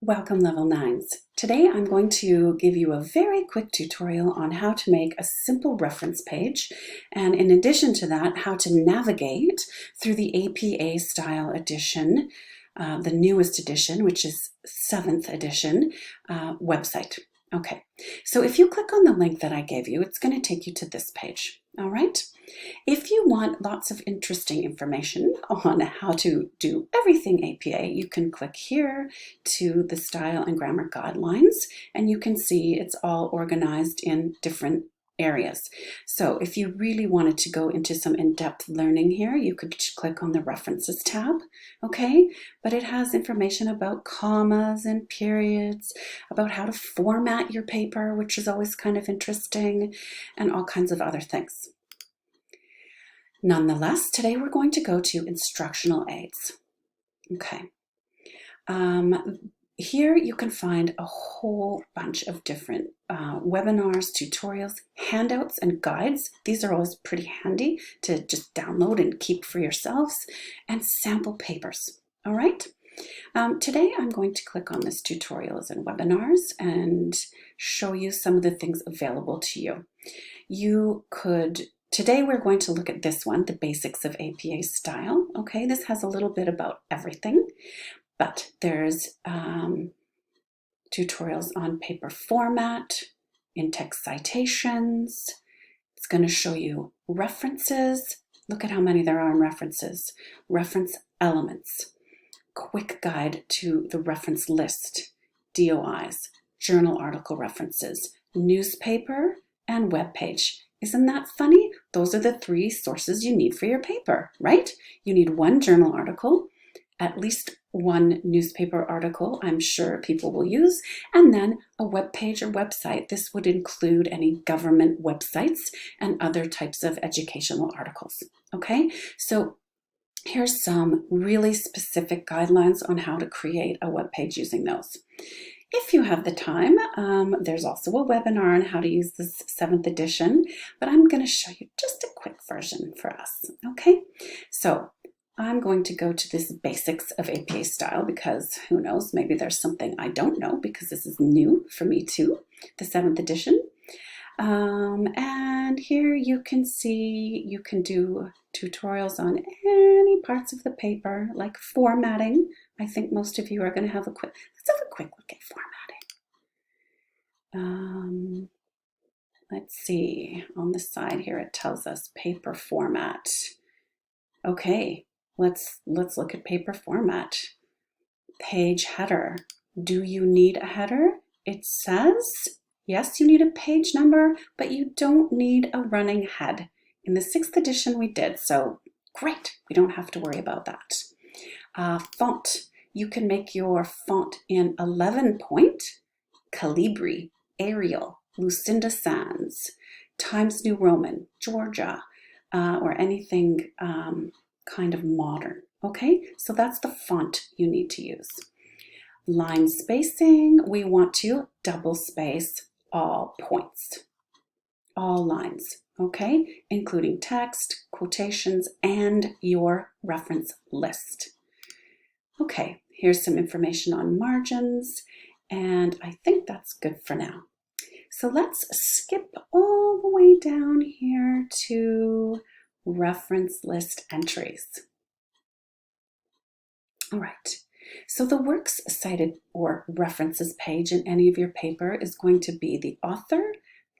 Welcome Level 9s. Today I'm going to give you a very quick tutorial on how to make a simple reference page, and in addition to that, how to navigate through the APA Style Edition, the newest edition, which is 7th edition website. Okay, so if you click on the link that I gave you, it's going to take you to this page. All right. If you want lots of interesting information on how to do everything APA, you can click here to the Style and Grammar Guidelines, and you can see it's all organized in different areas. So if you really wanted to go into some in-depth learning here, you could click on the References tab, okay? But it has information about commas and periods, about how to format your paper, which is always kind of interesting, and all kinds of other things. Nonetheless, today we're going to go to instructional aids. Okay. Here you can find a whole bunch of different webinars, tutorials, handouts, and guides. These are always pretty handy to just download and keep for yourselves, and sample papers. All right. Today I'm going to click on this tutorials and webinars and show you some of the things available to you. Today we're going to look at this one, the basics of APA style. Okay, this has a little bit about everything, but there's tutorials on paper format, in-text citations. It's going to show you references. Look at how many there are in references. Reference elements. Quick guide to the reference list. DOIs, journal article references, newspaper, and web page. Isn't that funny? Those are the 3 sources you need for your paper, right? You need 1 journal article, at least 1 newspaper article I'm sure people will use, and then a web page or website. This would include any government websites and other types of educational articles, okay? So here's some really specific guidelines on how to create a web page using those. If you have the time, there's also a webinar on how to use this 7th edition, but I'm going to show you just a quick version for us, okay? So I'm going to go to this basics of APA style because who knows, maybe there's something I don't know because this is new for me too, the 7th edition. And here you can see you can do tutorials on any parts of the paper, like formatting. I think most of you are going to have let's have a quick look at formatting. Let's see, on the side here it tells us paper format. Okay, let's look at paper format. Page header. Do you need a header? It says yes, you need a page number, but you don't need a running head. In the 6th edition we did, so great, we don't have to worry about that. Font. You can make your font in 11 point, Calibri, Arial, Lucinda Sans, Times New Roman, Georgia, or anything kind of modern. Okay, so that's the font you need to use. Line spacing, we want to double space all points, all lines, okay, including text, quotations, and your reference list. Okay, here's some information on margins, and I think that's good for now. So let's skip all the way down here to reference list entries. All right. So the works cited or references page in any of your paper is going to be the author,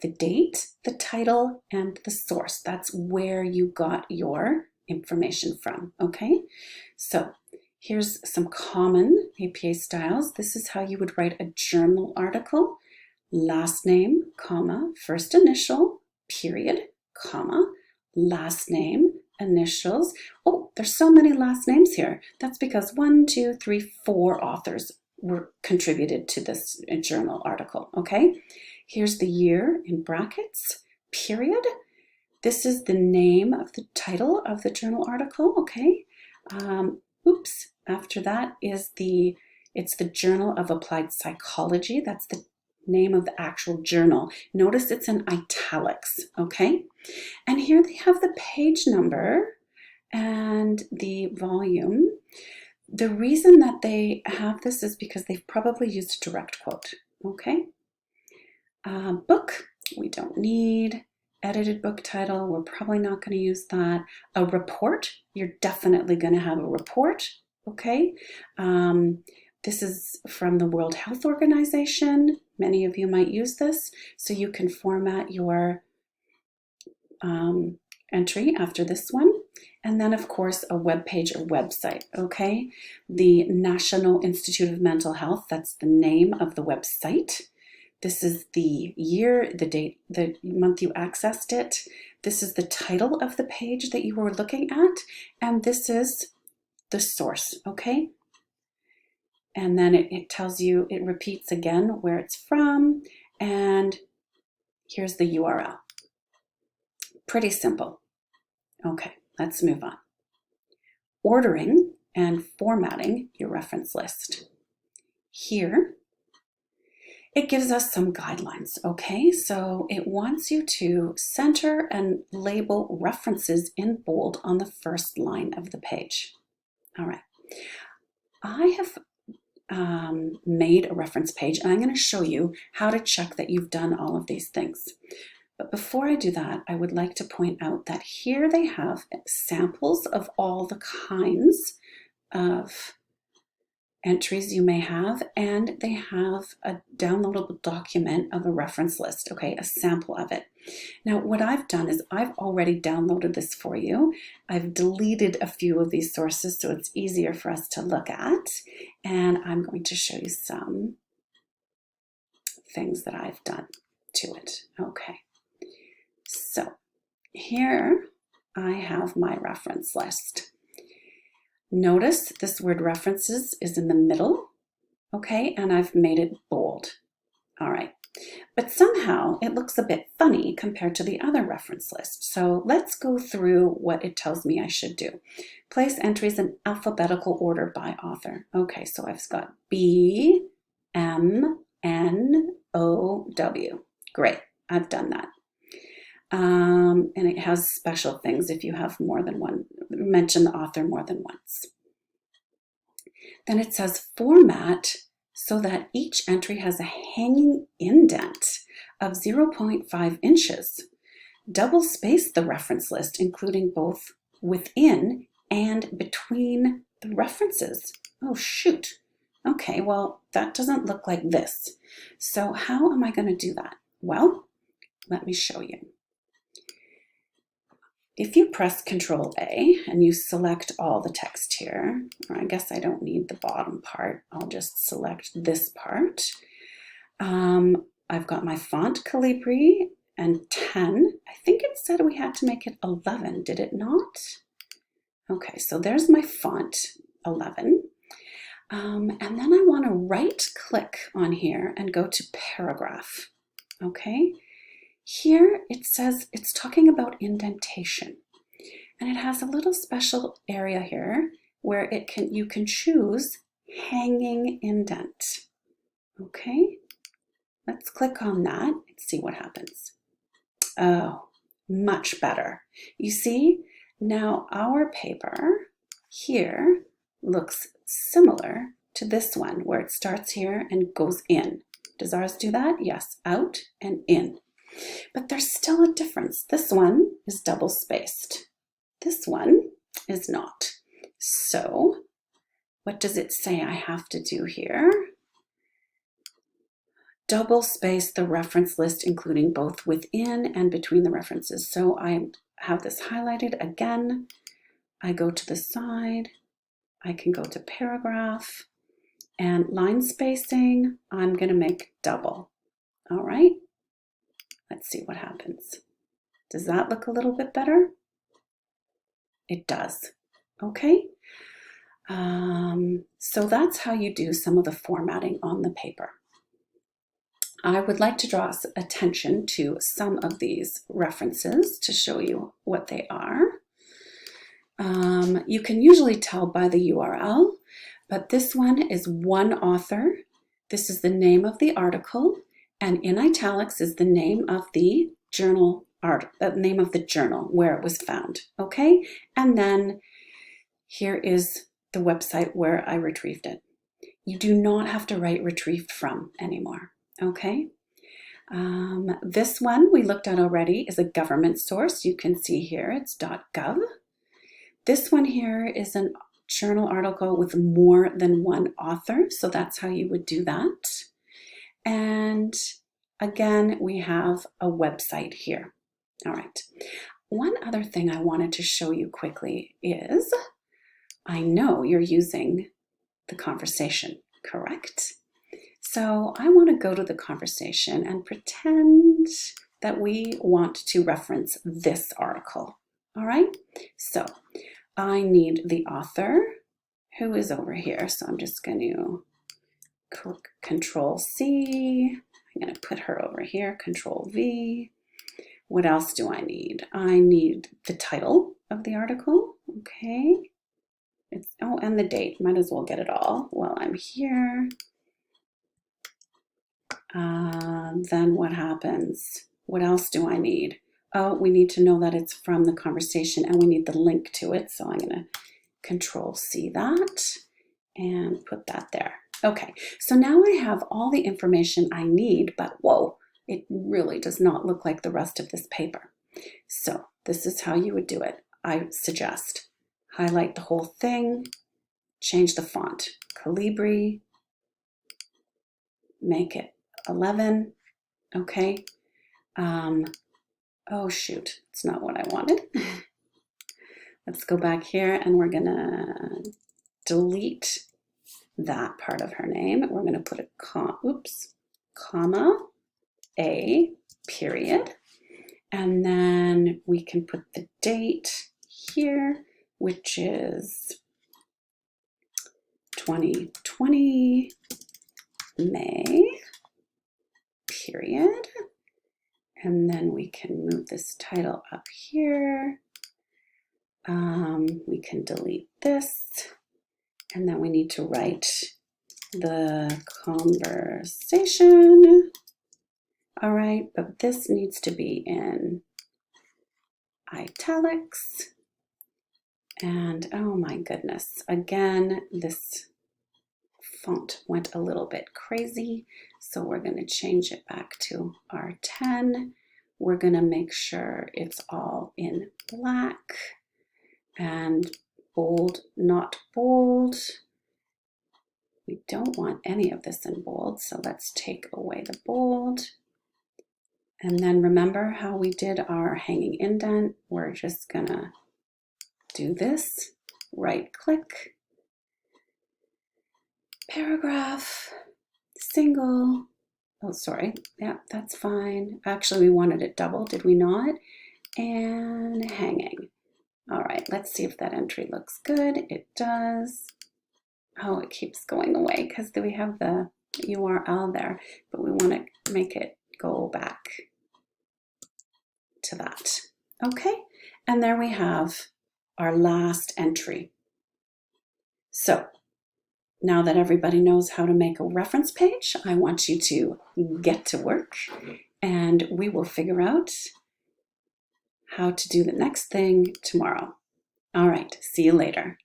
the date, the title, and the source. That's where you got your information from, okay? So here's some common APA styles. This is how you would write a journal article. Last name, comma, first initial, period, comma, last name, initials. Oh, there's so many last names here. That's because 1, 2, 3, 4 authors were contributed to this journal article, okay? Here's the year in brackets, period. This is the name of the title of the journal article, okay? After that is it's the Journal of Applied Psychology. That's the name of the actual journal. Notice it's in italics, okay? And here they have the page number and the volume. The reason that they have this is because they've probably used a direct quote, okay? Book, we don't need. Edited book title, we're probably not going to use that. A report, you're definitely going to have a report, okay? This is from the World Health Organization. Many of you might use this, so you can format your entry after this one. And then, of course, a web page or website, okay? The National Institute of Mental Health, that's the name of the website. This is the year, the date, the month you accessed it. This is the title of the page that you were looking at. And this is the source, okay? And then it tells you, it repeats again where it's from. And here's the URL. Pretty simple. Okay, let's move on. Ordering and formatting your reference list. Here, it gives us some guidelines, okay? So it wants you to center and label references in bold on the first line of the page. All right. I have made a reference page, and I'm going to show you how to check that you've done all of these things. But before I do that, I would like to point out that here they have samples of all the kinds of entries you may have, and they have a downloadable document of a reference list, okay, a sample of it. Now, what I've done is I've already downloaded this for you. I've deleted a few of these sources so it's easier for us to look at, and I'm going to show you some things that I've done to it. Okay, so here I have my reference list. Notice this word references is in the middle, okay, and I've made it bold. All right, but somehow it looks a bit funny compared to the other reference list. So let's go through what it tells me I should do. Place entries in alphabetical order by author. Okay, so I've got B, M, N, O, W. Great, I've done that. And it has special things if you have more than one, mention the author more than once. Then it says format so that each entry has a hanging indent of 0.5 inches. Double space the reference list, including both within and between the references. Oh, shoot. Okay, well, that doesn't look like this. So how am I going to do that? Well, let me show you. If you press Control A and you select all the text here, or I guess I don't need the bottom part, I'll just select this part. I've got my font Calibri and 10. I think it said we had to make it 11, did it not? Okay, so there's my font 11. And then I want to right click on here and go to paragraph, okay? Here it says it's talking about indentation, and it has a little special area here where you can choose hanging indent. Okay, let's click on that and see what happens. Oh, much better. You see, now our paper here looks similar to this one where it starts here and goes in. Does ours do that? Yes, out and in. But there's still a difference. This one is double spaced. This one is not. So what does it say I have to do here? Double space the reference list, including both within and between the references. So I have this highlighted again. I go to the side. I can go to paragraph. And line spacing, I'm going to make double. All right. Let's see what happens. Does that look a little bit better? It does. Okay. So that's how you do some of the formatting on the paper. I would like to draw attention to some of these references to show you what they are. You can usually tell by the URL, but this one is one author. This is the name of the article. And in italics is the name of the journal name of the journal where it was found, okay? And then here is the website where I retrieved it. You do not have to write retrieved from anymore, okay? This one we looked at already is a government source. You can see here it's .gov. This one here is a journal article with more than one author, so that's how you would do that. And again, we have a website here. All right. One other thing I wanted to show you quickly is, I know you're using the conversation, correct? So I want to go to the conversation and pretend that we want to reference this article. All right. So I need the author who is over here. So I'm just going to Control C. I'm going to put her over here, Control V. What else do I need? I need the title of the article. Okay. And the date. Might as well get it all while I'm here. Then what happens? What else do I need? Oh, we need to know that it's from the conversation and we need the link to it. So I'm going to Control C that and put that there. Okay, so now I have all the information I need, but whoa, it really does not look like the rest of this paper. So this is how you would do it. I suggest highlight the whole thing, change the font, Calibri, make it 11, okay. Oh shoot, it's not what I wanted. Let's go back here and we're gonna delete that part of her name. We're gonna put a comma, a period, and then we can put the date here, which is 2020 May, period. And then we can move this title up here. We can delete this. And then we need to write the conversation. All right, but this needs to be in italics. And oh my goodness, again, this font went a little bit crazy. So we're going to change it back to R10. We're going to make sure it's all in black and bold, not bold. We don't want any of this in bold, so let's take away the bold. And then remember how we did our hanging indent? We're just gonna do this, right click, paragraph, single, oh sorry, yeah, that's fine. Actually, we wanted it double, did we not? And hanging. All right, let's see if that entry looks good. It does. Oh, it keeps going away because we have the URL there, but we want to make it go back to that. Okay, and there we have our last entry. So now that everybody knows how to make a reference page, I want you to get to work and we will figure out how to do the next thing tomorrow. All right, see you later.